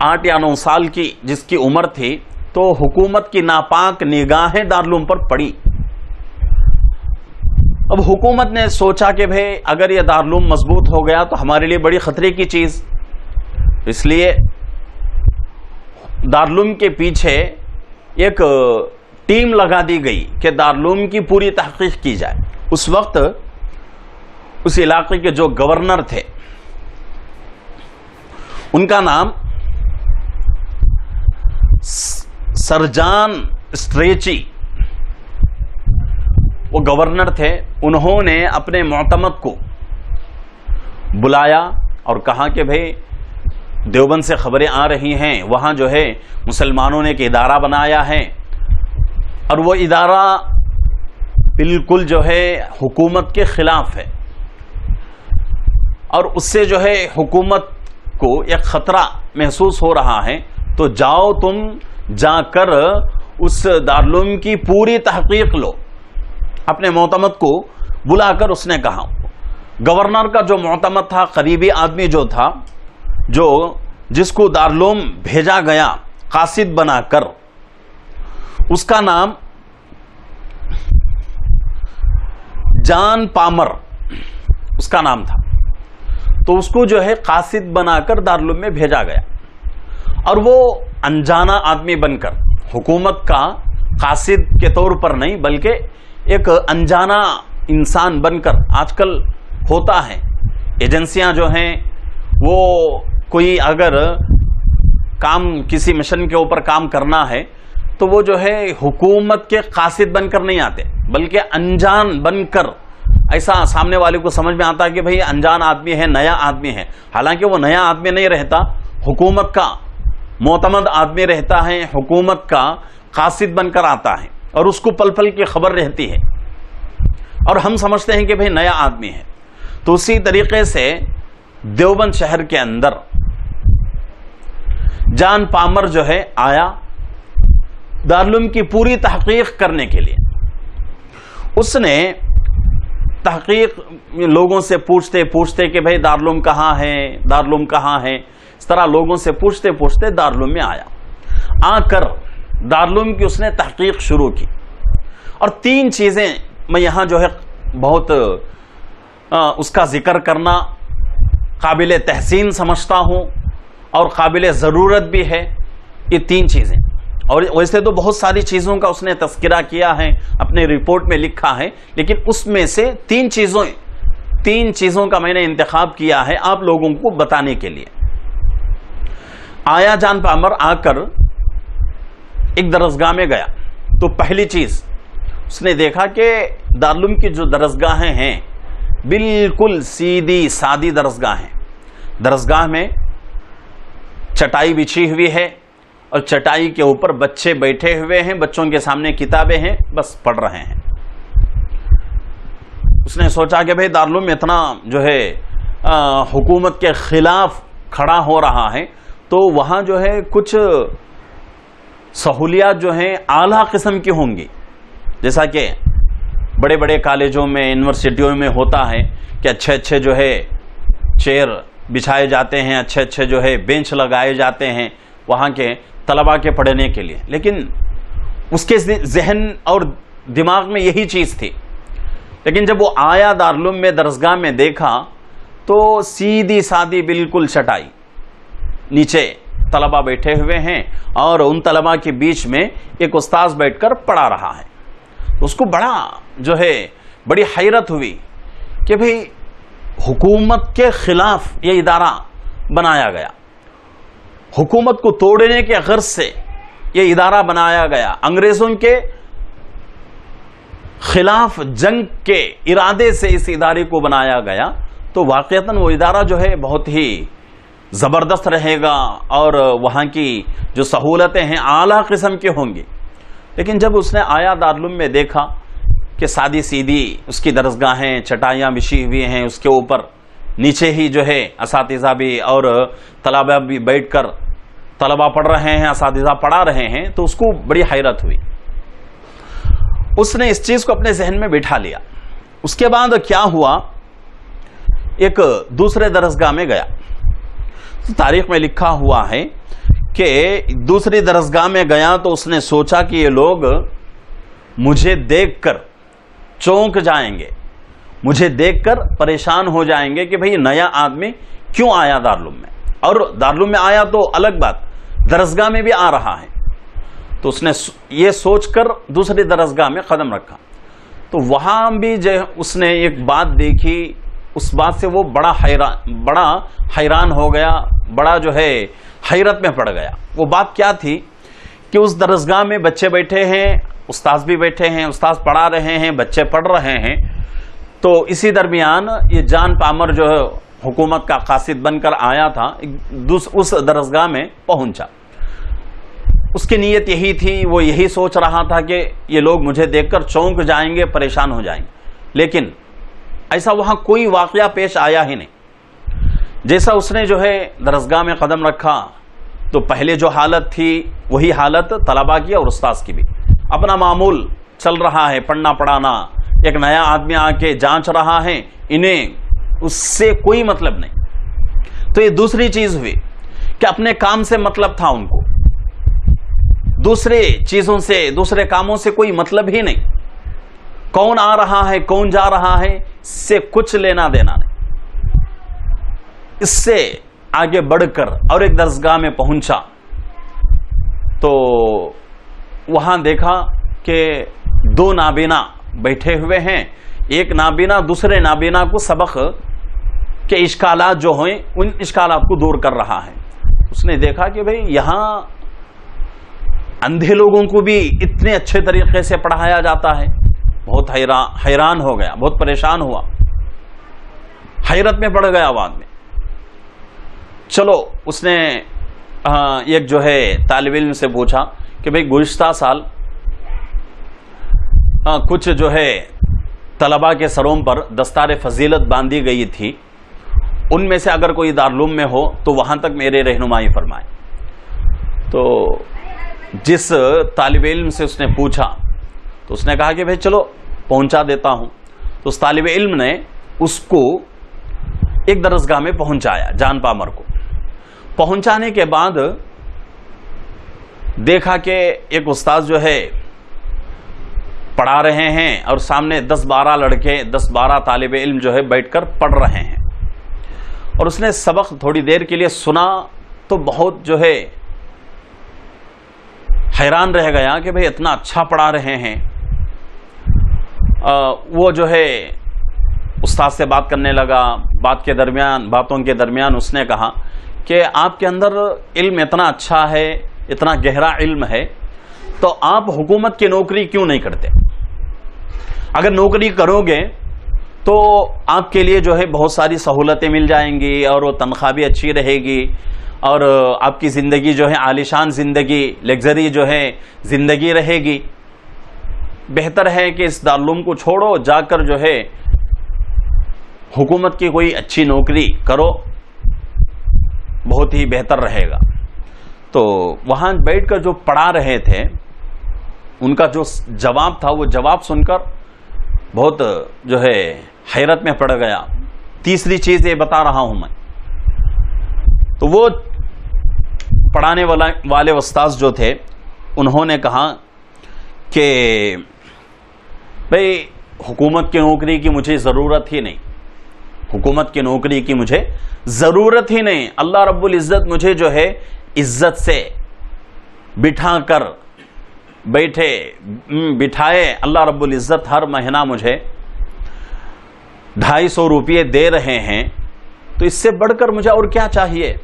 8 یا 9 سال کی جس کی عمر تھی تو حکومت کی ناپاک نگاہیں دارالعلوم پر پڑی. اب حکومت نے سوچا کہ بھئی اگر یہ دارالعلوم مضبوط ہو گیا تو ہمارے لیے بڑی خطرے کی چیز، اس لیے دارالعلوم کے پیچھے ایک ٹیم لگا دی گئی کہ دارالعلوم کی پوری تحقیق کی جائے. اس وقت اس علاقے کے جو گورنر تھے ان کا نام سر جان اسٹریچی، وہ گورنر تھے. انہوں نے اپنے معتمد کو بلایا اور کہا کہ بھئی دیوبند سے خبریں آ رہی ہیں، وہاں جو ہے مسلمانوں نے ایک ادارہ بنایا ہے اور وہ ادارہ بالکل جو ہے حکومت کے خلاف ہے اور اس سے جو ہے حکومت کو ایک خطرہ محسوس ہو رہا ہے. تو جاؤ تم جا کر اس دارالعلوم کی پوری تحقیق لو. اپنے معتمد کو بلا کر اس نے کہا. گورنر کا جو معتمد تھا، قریبی آدمی جو تھا، جس کو دارالعلوم بھیجا گیا قاصد بنا کر، اس کا نام جان پامر اس کا نام تھا. تو اس کو جو ہے قاصد بنا کر دارالعلوم میں بھیجا گیا، اور وہ انجانا آدمی بن کر، حکومت کا قاصد کے طور پر نہیں بلکہ ایک انجانا انسان بن کر، آج کل ہوتا ہے ایجنسیاں جو ہیں وہ کوئی اگر کام کسی مشن کے اوپر کام کرنا ہے تو وہ جو ہے حکومت کے قاصد بن کر نہیں آتے بلکہ انجان بن کر، ایسا سامنے والے کو سمجھ میں آتا ہے کہ بھئی انجان آدمی ہے، نیا آدمی ہے، حالانکہ وہ نیا آدمی نہیں رہتا، حکومت کا معتمد آدمی رہتا ہے، حکومت کا قاصد بن کر آتا ہے اور اس کو پل پل کی خبر رہتی ہے اور ہم سمجھتے ہیں کہ بھئی نیا آدمی ہے۔ تو اسی طریقے سے دیوبند شہر کے اندر جان پامر جو ہے آیا دارالعلوم کی پوری تحقیق کرنے کے لیے۔ اس نے تحقیق لوگوں سے پوچھتے کہ بھئی دارالعلوم کہاں ہے، دارالعلوم کہاں ہے، اس طرح لوگوں سے پوچھتے دارالعلوم میں آیا۔ آ کر دارالعلوم کی اس نے تحقیق شروع کی، اور 3 چیزیں میں یہاں جو ہے بہت اس کا ذکر کرنا قابل تحسین سمجھتا ہوں اور قابل ضرورت بھی ہے، یہ 3 چیزیں۔ اور ویسے تو بہت ساری چیزوں کا اس نے تذکرہ کیا ہے، اپنے رپورٹ میں لکھا ہے، لیکن اس میں سے 3 چیزوں کا میں نے انتخاب کیا ہے آپ لوگوں کو بتانے کے لیے۔ آیا جان پامر، آ کر ایک درسگاہ میں گیا تو پہلی چیز اس نے دیکھا کہ دارالعلوم کی جو درسگاہیں ہیں بالکل سیدھی سادی درسگاہیں، درسگاہ میں چٹائی بچھی ہوئی ہے اور چٹائی کے اوپر بچے بیٹھے ہوئے ہیں، بچوں کے سامنے کتابیں ہیں، بس پڑھ رہے ہیں۔ اس نے سوچا کہ بھئی دارالعلوم اتنا جو ہے حکومت کے خلاف کھڑا ہو رہا ہے تو وہاں جو ہے کچھ سہولیات جو ہیں اعلیٰ قسم کی ہوں گی، جیسا کہ بڑے بڑے کالجوں میں، یونیورسٹیوں میں ہوتا ہے کہ اچھے جو ہے چیئر بچھائے جاتے ہیں، اچھے جو ہے بینچ لگائے جاتے ہیں وہاں کے طلباء کے پڑھنے کے لیے، لیکن اس کے ذہن اور دماغ میں یہی چیز تھی۔ لیکن جب وہ آیا دارالعلوم میں درسگاہ میں دیکھا تو سیدھی سادی بالکل چٹائی، نیچے طلباء بیٹھے ہوئے ہیں اور ان طلباء کے بیچ میں ایک استاذ بیٹھ کر پڑھا رہا ہے۔ اس کو بڑی حیرت ہوئی کہ بھئی حکومت کے خلاف یہ ادارہ بنایا گیا، حکومت کو توڑنے کے غرض سے یہ ادارہ بنایا گیا، انگریزوں کے خلاف جنگ کے ارادے سے اس ادارے کو بنایا گیا، تو واقعتاً وہ ادارہ جو ہے بہت ہی زبردست رہے گا اور وہاں کی جو سہولتیں ہیں اعلیٰ قسم کی ہوں گی۔ لیکن جب اس نے آیا دارالعلوم میں دیکھا کہ سادی سیدھی اس کی درسگاہیں، چٹائیاں بچھی ہوئی ہیں، اس کے اوپر نیچے ہی جو ہے اساتذہ بھی اور طلباء بھی بیٹھ کر طلباء پڑھ رہے ہیں، اساتذہ پڑھا رہے ہیں، تو اس کو بڑی حیرت ہوئی۔ اس نے اس چیز کو اپنے ذہن میں بٹھا لیا۔ اس کے بعد کیا ہوا، ایک دوسرے درسگاہ میں گیا۔ تاریخ میں لکھا ہوا ہے کہ دوسری درسگاہ میں گیا تو اس نے سوچا کہ یہ لوگ مجھے دیکھ کر چونک جائیں گے، مجھے دیکھ کر پریشان ہو جائیں گے کہ بھئی نیا آدمی کیوں آیا دارالعلوم میں، اور دارالعلوم میں آیا تو الگ بات، درسگاہ میں بھی آ رہا ہے۔ تو اس نے یہ سوچ کر دوسری درسگاہ میں قدم رکھا تو وہاں بھی جو اس نے ایک بات دیکھی، اس بات سے وہ بڑا حیران ہو گیا، بڑا جو ہے حیرت میں پڑ گیا۔ وہ بات کیا تھی کہ اس درسگاہ میں بچے بیٹھے ہیں، استاذ بھی بیٹھے ہیں، استاذ پڑھا رہے ہیں، بچے پڑھ رہے ہیں، تو اسی درمیان یہ جان پامر جو ہے حکومت کا قاصد بن کر آیا تھا، اس درسگاہ میں پہنچا۔ اس کی نیت یہی تھی، وہ یہی سوچ رہا تھا کہ یہ لوگ مجھے دیکھ کر چونک جائیں گے، پریشان ہو جائیں گے، لیکن ایسا وہاں کوئی واقعہ پیش آیا ہی نہیں۔ جیسا اس نے جو ہے درسگاہ میں قدم رکھا تو پہلے جو حالت تھی وہی حالت طلباء کی اور استاذ کی بھی، اپنا معمول چل رہا ہے، پڑھنا پڑھانا۔ ایک نیا آدمی آ کے جانچ رہا ہے، انہیں اس سے کوئی مطلب نہیں۔ تو یہ دوسری چیز ہوئی کہ اپنے کام سے مطلب تھا ان کو، دوسرے چیزوں سے، دوسرے کاموں سے کوئی مطلب ہی نہیں، کون آ رہا ہے کون جا رہا ہے اس سے کچھ لینا دینا نہیں۔ اس سے آگے بڑھ کر اور ایک درسگاہ میں پہنچا تو وہاں دیکھا کہ دو نابینا بیٹھے ہوئے ہیں. ایک نابینا دوسرے نابینا کو سبق کے اشکالات جو ہیں ان اشکالات کو دور کر رہا ہے. اس نے دیکھا کہ بھئی یہاں اندھے لوگوں کو بھی اتنے اچھے طریقے سے پڑھایا جاتا ہے. بہت حیران ہو گیا, بہت پریشان ہوا, حیرت میں پڑ گیا بعد میں. چلو اس نے ایک جو ہے طالب علم سے پوچھا کہ بھئی گزشتہ سال کچھ جو ہے طلباء کے سروں پر دستار فضیلت باندھی گئی تھی, ان میں سے اگر کوئی دارالعلوم میں ہو تو وہاں تک میرے رہنمائی فرمائے. تو جس طالب علم سے اس نے پوچھا تو اس نے کہا کہ بھئی چلو پہنچا دیتا ہوں. تو اس طالب علم نے اس کو ایک درسگاہ میں پہنچایا, جان پامر کو. پہنچانے کے بعد دیکھا کہ ایک استاد جو ہے پڑھا رہے ہیں اور سامنے 10-12 لڑکے 10-12 طالب علم جو ہے بیٹھ کر پڑھ رہے ہیں. اور اس نے سبق تھوڑی دیر کے لیے سنا تو بہت جو ہے حیران رہ گیا کہ بھئی اتنا اچھا پڑھا رہے ہیں. وہ جو ہے استاد سے بات کرنے لگا. باتوں کے درمیان اس نے کہا کہ آپ کے اندر علم اتنا اچھا ہے, اتنا گہرا علم ہے, تو آپ حکومت کی نوکری کیوں نہیں کرتے؟ اگر نوکری کرو گے تو آپ کے لیے جو ہے بہت ساری سہولتیں مل جائیں گی اور وہ تنخواہ بھی اچھی رہے گی اور آپ کی زندگی جو ہے عالیشان زندگی, لگژری جو ہے زندگی رہے گی. بہتر ہے کہ اس دارالعلوم کو چھوڑو, جا کر جو ہے حکومت کی کوئی اچھی نوکری کرو, بہت ہی بہتر رہے گا. تو وہاں بیٹھ کر جو پڑھا رہے تھے ان کا جو جواب تھا وہ جواب سن کر بہت جو ہے حیرت میں پڑ گیا. تیسری چیز یہ بتا رہا ہوں میں. تو وہ پڑھانے والے استاذ جو تھے انہوں نے کہا کہ بھئی حکومت کی نوکری کی مجھے ضرورت ہی نہیں, حکومت کی نوکری کی مجھے ضرورت ہی نہیں. اللہ رب العزت مجھے جو ہے عزت سے بٹھا کر بٹھائے, اللہ رب العزت ہر مہینہ مجھے 250 روپئے دے رہے ہیں, تو اس سے بڑھ کر مجھے اور کیا چاہیے؟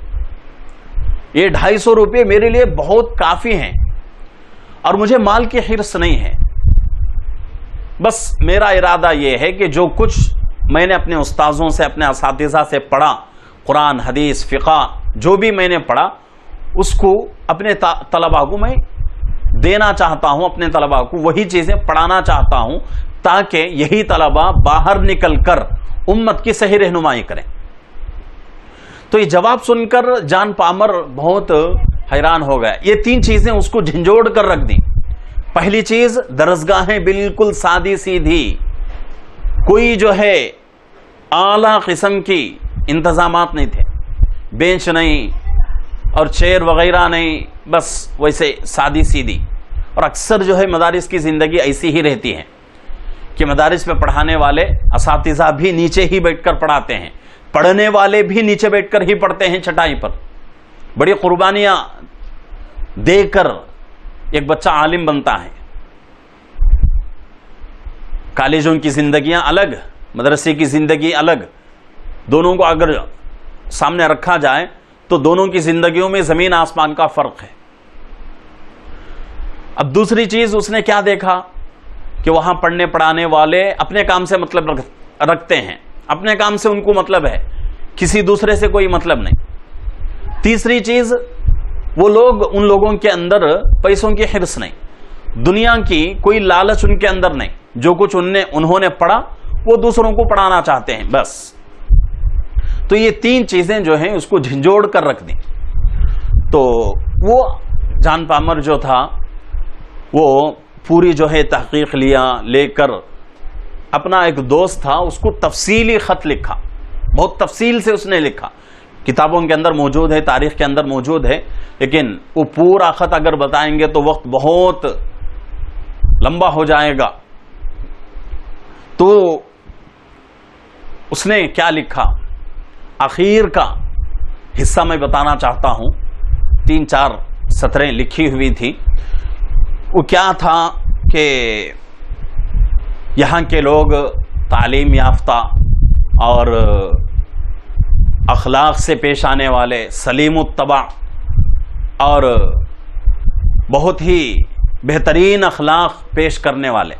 یہ 250 روپئے میرے لیے بہت کافی ہیں اور مجھے مال کی حرص نہیں ہے. بس میرا ارادہ یہ ہے کہ جو کچھ میں نے اپنے استاذوں سے, اپنے اساتذہ سے پڑھا, قرآن حدیث فقہ جو بھی میں نے پڑھا, اس کو اپنے طلباء کو میں دینا چاہتا ہوں, اپنے طلباء کو وہی چیزیں پڑھانا چاہتا ہوں تاکہ یہی طلباء باہر نکل کر امت کی صحیح رہنمائی کریں. تو یہ جواب سن کر جان پامر بہت حیران ہو گیا. یہ 3 چیزیں اس کو جھنجھوڑ کر رکھ دیں. پہلی چیز, درسگاہیں بالکل سادی سیدھی, کوئی جو ہے اعلیٰ قسم کی انتظامات نہیں تھے, بینچ نہیں اور چیئر وغیرہ نہیں, بس ویسے سادی سیدھی. اور اکثر جو ہے مدارس کی زندگی ایسی ہی رہتی ہے کہ مدارس میں پڑھانے والے اساتذہ بھی نیچے ہی بیٹھ کر پڑھاتے ہیں, پڑھنے والے بھی نیچے بیٹھ کر ہی پڑھتے ہیں چٹائی پر. بڑی قربانیاں دے کر ایک بچہ عالم بنتا ہے. کالجوں کی زندگیاں الگ, مدرسے کی زندگی الگ, دونوں کو اگر سامنے رکھا جائے تو دونوں کی زندگیوں میں زمین آسمان کا فرق ہے. اب دوسری چیز اس نے کیا دیکھا کہ وہاں پڑھنے پڑھانے والے اپنے کام سے مطلب رکھتے ہیں, اپنے کام سے ان کو مطلب ہے, کسی دوسرے سے کوئی مطلب نہیں. تیسری چیز, وہ لوگ, ان لوگوں کے اندر پیسوں کی حرص نہیں, دنیا کی کوئی لالچ ان کے اندر نہیں. جو کچھ انہوں نے پڑھا وہ دوسروں کو پڑھانا چاہتے ہیں بس. تو یہ 3 چیزیں جو ہیں اس کو جھنجھوڑ کر رکھ دیں. تو وہ جان پامر جو تھا وہ پوری جو ہے تحقیق لے کر اپنا ایک دوست تھا اس کو تفصیلی خط لکھا, بہت تفصیل سے اس نے لکھا. کتابوں کے اندر موجود ہے, تاریخ کے اندر موجود ہے, لیکن وہ پورا خط اگر بتائیں گے تو وقت بہت لمبا ہو جائے گا. تو اس نے کیا لکھا, آخر کا حصہ میں بتانا چاہتا ہوں. 3-4 سطریں لکھی ہوئی تھی. وہ کیا تھا کہ یہاں کے لوگ تعلیم یافتہ اور اخلاق سے پیش آنے والے، سلیم الطبع اور بہت ہی بہترین اخلاق پیش کرنے والے،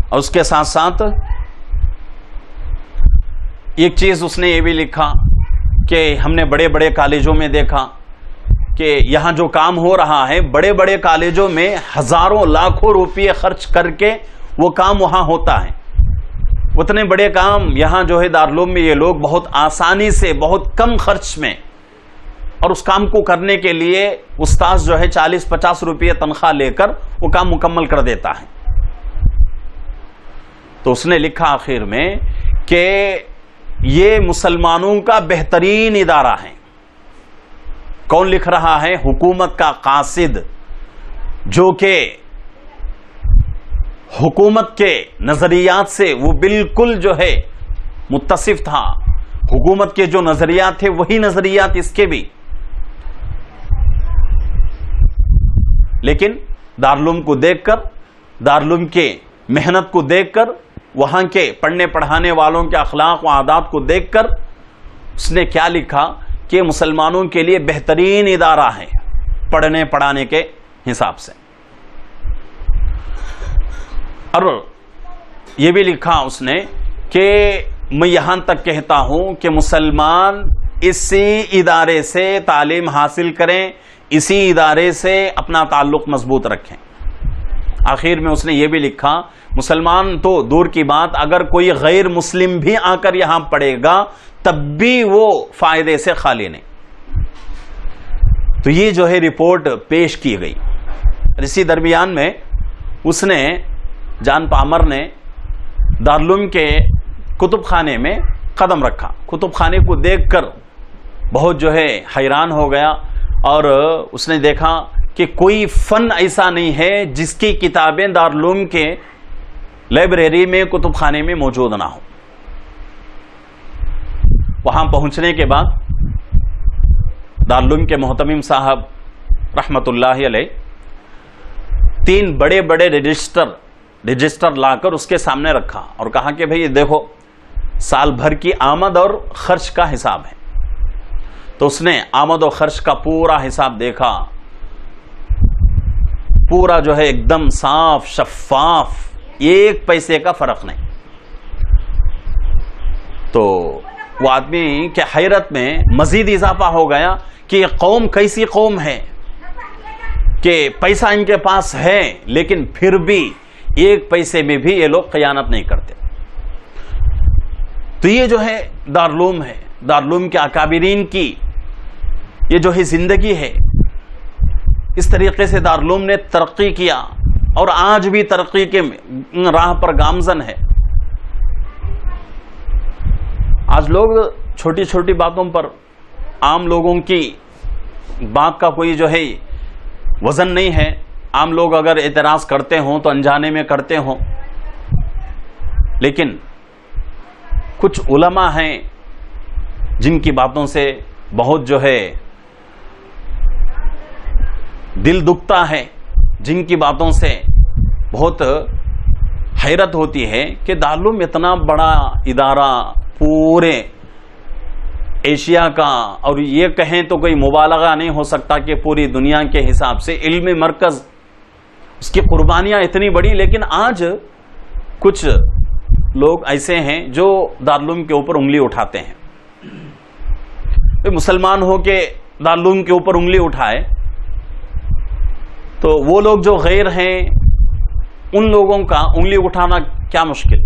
اور اس کے ساتھ ساتھ ایک چیز اس نے یہ بھی لکھا کہ ہم نے بڑے بڑے کالجوں میں دیکھا کہ یہاں جو کام ہو رہا ہے، بڑے بڑے کالجوں میں ہزاروں لاکھوں روپے خرچ کر کے وہ کام وہاں ہوتا ہے. اتنے بڑے کام یہاں جو ہے دارالعلوم میں یہ لوگ بہت آسانی سے، بہت کم خرچ میں، اور اس کام کو کرنے کے لیے استاذ جو ہے 40-50 روپے تنخواہ لے کر وہ کام مکمل کر دیتا ہے. تو اس نے لکھا آخر میں کہ یہ مسلمانوں کا بہترین ادارہ ہے. کون لکھ رہا ہے؟ حکومت کا قاصد، جو کہ حکومت کے نظریات سے وہ بالکل جو ہے متصف تھا. حکومت کے جو نظریات تھے وہی نظریات اس کے بھی. لیکن دارالعلوم کو دیکھ کر، دارالعلوم کے محنت کو دیکھ کر، وہاں کے پڑھنے پڑھانے والوں کے اخلاق و عادات کو دیکھ کر اس نے کیا لکھا کہ مسلمانوں کے لیے بہترین ادارہ ہے پڑھنے پڑھانے کے حساب سے. اور یہ بھی لکھا اس نے کہ میں یہاں تک کہتا ہوں کہ مسلمان اسی ادارے سے تعلیم حاصل کریں، اسی ادارے سے اپنا تعلق مضبوط رکھیں. آخر میں اس نے یہ بھی لکھا مسلمان تو دور کی بات، اگر کوئی غیر مسلم بھی آ کر یہاں پڑھے گا تب بھی وہ فائدے سے خالی نہیں. تو یہ جو ہے رپورٹ پیش کی گئی. اسی درمیان میں اس نے، جان پامر نے، دارالعلوم کے کتب خانے میں قدم رکھا. کتب خانے کو دیکھ کر بہت جو ہے حیران ہو گیا، اور اس نے دیکھا کہ کوئی فن ایسا نہیں ہے جس کی کتابیں دارالعلوم کے لائبریری میں، کتب خانے میں موجود نہ ہو. وہاں پہنچنے کے بعد دارالعلوم کے محتمم صاحب رحمت اللہ علیہ 3 بڑے بڑے رجسٹر لا کر اس کے سامنے رکھا اور کہا کہ بھئی دیکھو سال بھر کی آمد اور خرچ کا حساب ہے. تو اس نے آمد و خرچ کا پورا حساب دیکھا، پورا جو ہے ایک دم صاف شفاف، 1 پیسے کا فرق نہیں. تو وہ آدمی کے حیرت میں مزید اضافہ ہو گیا کہ یہ قوم کیسی قوم ہے کہ پیسہ ان کے پاس ہے لیکن پھر بھی 1 پیسے میں بھی یہ لوگ خیانت نہیں کرتے. تو یہ جو ہے دارالعلوم ہے، دارالعلوم کے اکابرین کی یہ جو ہے زندگی ہے. اس طریقے سے دارالعلوم نے ترقی کیا اور آج بھی ترقی کے راہ پر گامزن ہے. آج لوگ چھوٹی چھوٹی باتوں پر، عام لوگوں کی بات کا کوئی جو ہے وزن نہیں ہے. عام لوگ اگر اعتراض کرتے ہوں تو انجانے میں کرتے ہوں، لیکن کچھ علماء ہیں جن کی باتوں سے بہت جو ہے دل دکھتا ہے، جن کی باتوں سے بہت حیرت ہوتی ہے کہ دارالعلوم اتنا بڑا ادارہ پورے ایشیا کا، اور یہ کہیں تو کوئی مبالغہ نہیں ہو سکتا کہ پوری دنیا کے حساب سے علمی مرکز، اس کی قربانیاں اتنی بڑی. لیکن آج کچھ لوگ ایسے ہیں جو دارالعلوم کے اوپر انگلی اٹھاتے ہیں. مسلمان ہو کے دارالعلوم کے اوپر انگلی اٹھائے تو وہ لوگ جو غیر ہیں ان لوگوں کا انگلی اٹھانا کیا مشکل.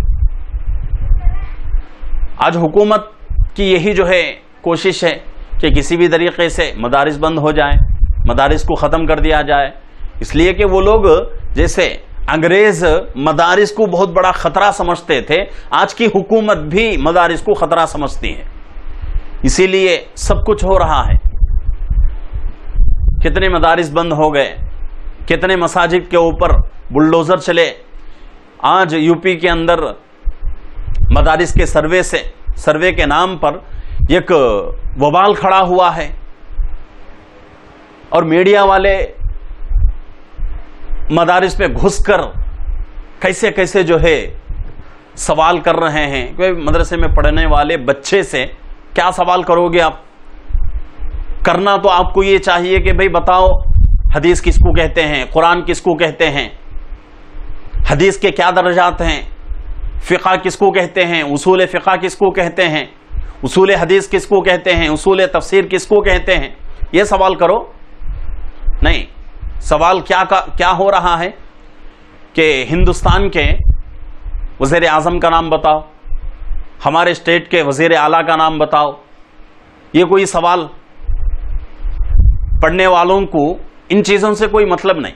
آج حکومت کی یہی جو ہے کوشش ہے کہ کسی بھی طریقے سے مدارس بند ہو جائیں، مدارس کو ختم کر دیا جائے، اس لیے کہ وہ لوگ جیسے انگریز مدارس کو بہت بڑا خطرہ سمجھتے تھے، آج کی حکومت بھی مدارس کو خطرہ سمجھتی ہے. اسی لیے سب کچھ ہو رہا ہے. کتنے مدارس بند ہو گئے، کتنے مساجد کے اوپر بلڈوزر چلے. آج یو پی کے اندر مدارس کے سروے سے سروے کے نام پر ایک وبال کھڑا ہوا ہے، اور میڈیا والے مدارس میں گھس کر کیسے کیسے جو ہے سوال کر رہے ہیں کہ مدرسے میں پڑھنے والے بچے سے کیا سوال کرو گے آپ؟ کرنا تو آپ کو یہ چاہیے کہ بھئی بتاؤ حدیث کس کو کہتے ہیں، قرآن کس کو کہتے ہیں، حدیث کے کیا درجات ہیں، فقہ کس کو کہتے ہیں، اصول فقہ کس کو کہتے ہیں، اصول حدیث کس کو کہتے ہیں، اصول تفسیر کس کو کہتے ہیں، یہ سوال کرو۔ نہیں، سوال کیا ہو رہا ہے کہ ہندوستان کے وزیر اعظم کا نام بتاؤ، ہمارے اسٹیٹ کے وزیر اعلیٰ کا نام بتاؤ۔ یہ کوئی سوال؟ پڑھنے والوں کو ان چیزوں سے کوئی مطلب نہیں۔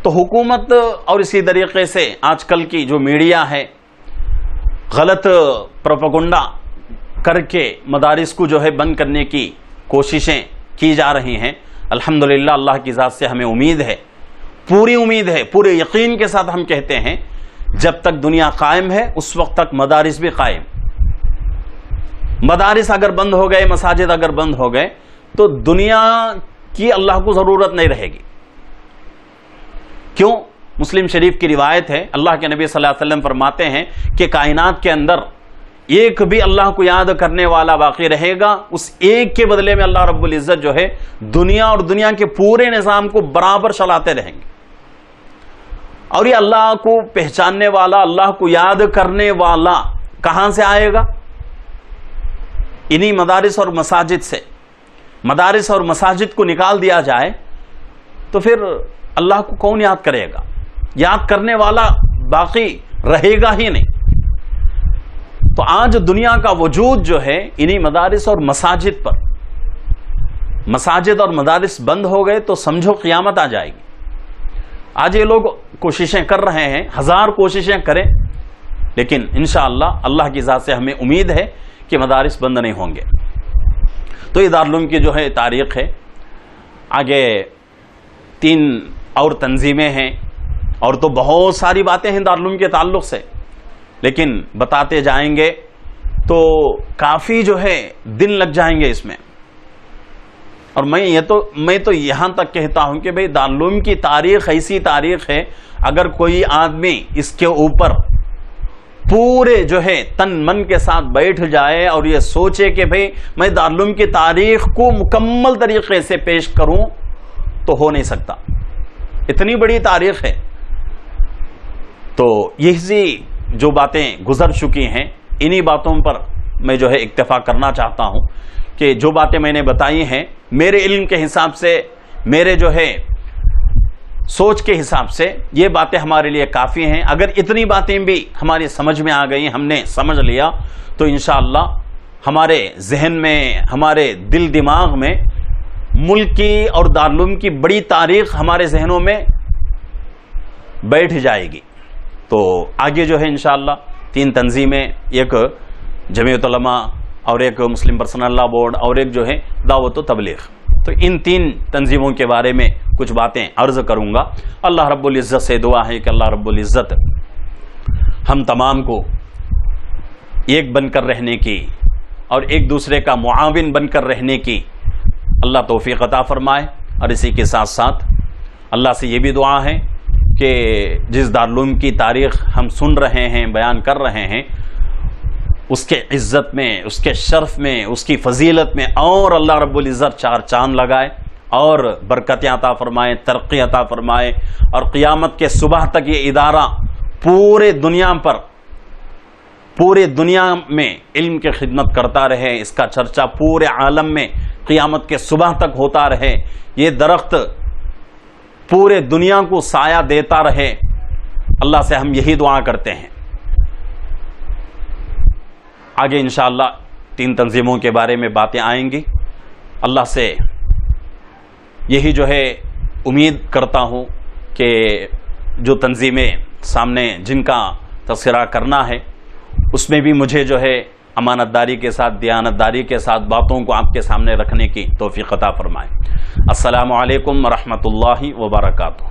تو حکومت اور اسی طریقے سے آج کل کی جو میڈیا ہے غلط پروپیگنڈا کر کے مدارس کو جو ہے بند کرنے کی کوششیں کی جا رہی ہیں۔ الحمدللہ اللہ کی ذات سے ہمیں امید ہے، پوری امید ہے، پورے یقین کے ساتھ ہم کہتے ہیں جب تک دنیا قائم ہے اس وقت تک مدارس بھی قائم۔ مدارس اگر بند ہو گئے، مساجد اگر بند ہو گئے تو دنیا کی اللہ کو ضرورت نہیں رہے گی۔ کیوں؟ مسلم شریف کی روایت ہے، اللہ کے نبی صلی اللہ علیہ وسلم فرماتے ہیں کہ کائنات کے اندر ایک بھی اللہ کو یاد کرنے والا باقی رہے گا، اس ایک کے بدلے میں اللہ رب العزت جو ہے دنیا اور دنیا کے پورے نظام کو برابر چلاتے رہیں گے۔ اور یہ اللہ کو پہچاننے والا، اللہ کو یاد کرنے والا کہاں سے آئے گا؟ انہی مدارس اور مساجد سے۔ مدارس اور مساجد کو نکال دیا جائے تو پھر اللہ کو کون یاد کرے گا؟ یاد کرنے والا باقی رہے گا ہی نہیں۔ تو آج دنیا کا وجود جو ہے انہی مدارس اور مساجد پر۔ مساجد اور مدارس بند ہو گئے تو سمجھو قیامت آ جائے گی۔ آج یہ لوگ کوششیں کر رہے ہیں، ہزار کوششیں کریں، لیکن انشاءاللہ اللہ کی ذات سے ہمیں امید ہے کہ مدارس بند نہیں ہوں گے۔ تو یہ دارالعلوم کی جو ہے تاریخ ہے۔ آگے 3 اور تنظیمیں ہیں، اور تو بہت ساری باتیں ہیں دارالعلوم کے تعلق سے، لیکن بتاتے جائیں گے تو کافی جو ہے دن لگ جائیں گے اس میں۔ اور میں تو یہاں تک کہتا ہوں کہ بھئی دارالعلوم کی تاریخ ایسی تاریخ ہے، اگر کوئی آدمی اس کے اوپر پورے جو ہے تن من کے ساتھ بیٹھ جائے اور یہ سوچے کہ بھئی میں دارالعلوم کی تاریخ کو مکمل طریقے سے پیش کروں تو ہو نہیں سکتا، اتنی بڑی تاریخ ہے۔ تو یہ جو باتیں گزر چکی ہیں انہی باتوں پر میں جو ہے اکتفا کرنا چاہتا ہوں کہ جو باتیں میں نے بتائی ہیں میرے علم کے حساب سے، میرے جو ہے سوچ کے حساب سے یہ باتیں ہمارے لیے کافی ہیں۔ اگر اتنی باتیں بھی ہماری سمجھ میں آ گئی، ہم نے سمجھ لیا، تو انشاءاللہ ہمارے ذہن میں، ہمارے دل دماغ میں ملک کی اور دارالعلوم کی بڑی تاریخ ہمارے ذہنوں میں بیٹھ جائے گی۔ تو آگے جو ہے انشاءاللہ 3 تنظیمیں، ایک جمعیت علماء اور ایک مسلم پرسنل لا بورڈ اور ایک جو ہے دعوت و تبلیغ، تو ان 3 تنظیموں کے بارے میں کچھ باتیں عرض کروں گا۔ اللہ رب العزت سے دعا ہے کہ اللہ رب العزت ہم تمام کو ایک بن کر رہنے کی اور ایک دوسرے کا معاون بن کر رہنے کی اللہ توفیق عطا فرمائے۔ اور اسی کے ساتھ ساتھ اللہ سے یہ بھی دعا ہے کہ جس دارالعلوم کی تاریخ ہم سن رہے ہیں، بیان کر رہے ہیں، اس کے عزت میں، اس کے شرف میں، اس کی فضیلت میں اور اللہ رب العزت 4 چاند لگائے اور برکتیں عطا فرمائے، ترقی عطا فرمائے، اور قیامت کے صبح تک یہ ادارہ پورے دنیا میں علم کی خدمت کرتا رہے، اس کا چرچا پورے عالم میں قیامت کے صبح تک ہوتا رہے، یہ درخت پورے دنیا کو سایہ دیتا رہے۔ اللہ سے ہم یہی دعا کرتے ہیں۔ آگے انشاءاللہ 3 تنظیموں کے بارے میں باتیں آئیں گی۔ اللہ سے یہی جو ہے امید کرتا ہوں کہ جو تنظیمیں سامنے جن کا تذکرہ کرنا ہے اس میں بھی مجھے جو ہے امانت داری کے ساتھ، دیانت داری کے ساتھ باتوں کو آپ کے سامنے رکھنے کی توفیق عطا فرمائے۔ السلام علیکم ورحمۃ اللہ وبرکاتہ۔